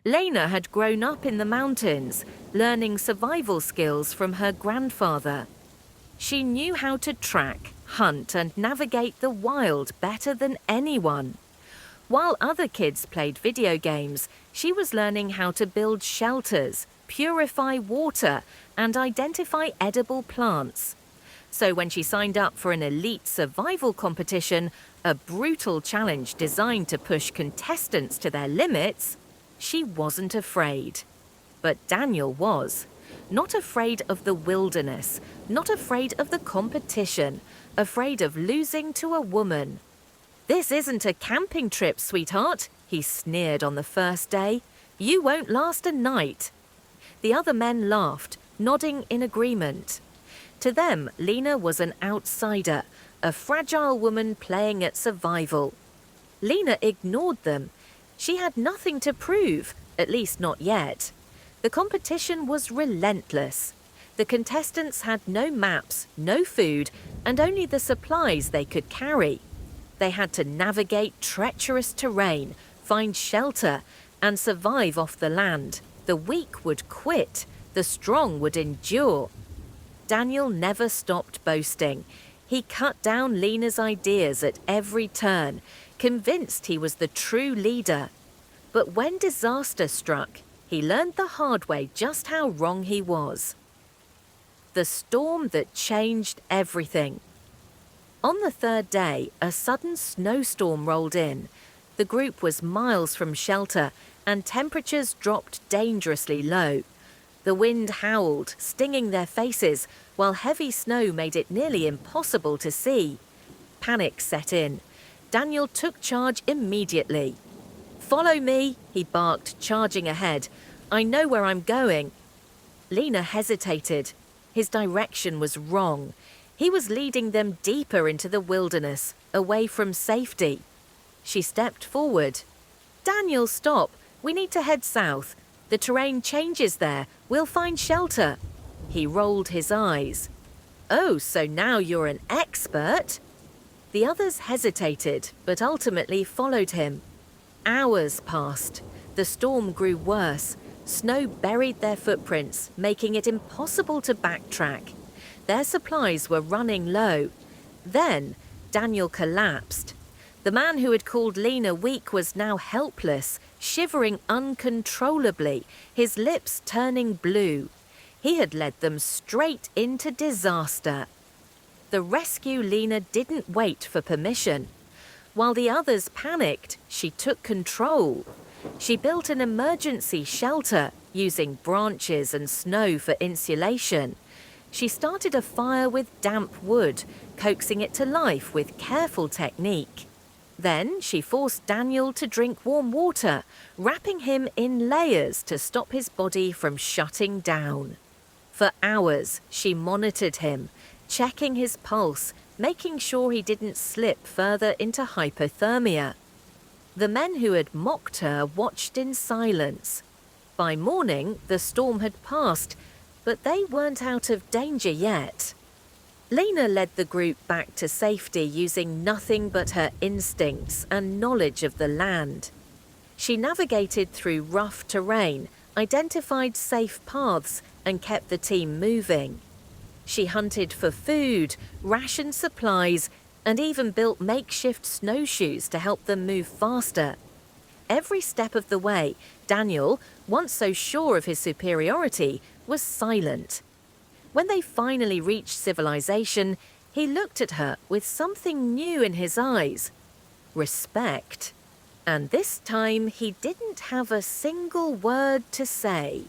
Lena had grown up in the mountains, learning survival skills from her grandfather. She knew how to track, hunt, and navigate the wild better than anyone. While other kids played video games, she was learning how to build shelters, purify water, and identify edible plants. So when she signed up for an elite survival competition, a brutal challenge designed to push contestants to their limits, she wasn't afraid. But Daniel was. Not afraid of the wilderness, not afraid of the competition, afraid of losing to a woman. "This isn't a camping trip, sweetheart," he sneered on the first day. "You won't last a night." The other men laughed, nodding in agreement. To them, Lena was an outsider, a fragile woman playing at survival. Lena ignored them. She had nothing to prove, at least not yet. The competition was relentless. The contestants had no maps, no food, and only the supplies they could carry. They had to navigate treacherous terrain, find shelter, and survive off the land. The weak would quit, the strong would endure. Daniel never stopped boasting. He cut down Lena's ideas at every turn, convinced he was the true leader. But when disaster struck, he learned the hard way just how wrong he was. The storm that changed everything. On the third day, a sudden snowstorm rolled in. The group was miles from shelter, and temperatures dropped dangerously low. The wind howled, stinging their faces, while heavy snow made it nearly impossible to see. Panic set in. Daniel took charge immediately. "Follow me," he barked, charging ahead. "I know where I'm going." Lena hesitated. His direction was wrong. He was leading them deeper into the wilderness, away from safety. She stepped forward. "Daniel, stop. We need to head south. The terrain changes there. We'll find shelter." He rolled his eyes. "Oh, so now you're an expert?" The others hesitated, but ultimately followed him. Hours passed. The storm grew worse. Snow buried their footprints, making it impossible to backtrack. Their supplies were running low. Then Daniel collapsed. The man who had called Lena weak was now helpless, shivering uncontrollably, his lips turning blue. He had led them straight into disaster. The rescue Lena didn't wait for permission. While the others panicked, she took control. She built an emergency shelter, using branches and snow for insulation. She started a fire with damp wood, coaxing it to life with careful technique. Then she forced Daniel to drink warm water, wrapping him in layers to stop his body from shutting down. For hours, she monitored him, checking his pulse, making sure he didn't slip further into hypothermia. The men who had mocked her watched in silence. By morning, the storm had passed, but they weren't out of danger yet. Lena led the group back to safety using nothing but her instincts and knowledge of the land. She navigated through rough terrain, identified safe paths, and kept the team moving. She hunted for food, rationed supplies, and even built makeshift snowshoes to help them move faster. Every step of the way, Daniel, once so sure of his superiority, was silent. When they finally reached civilization, he looked at her with something new in his eyes. Respect. And this time he didn't have a single word to say.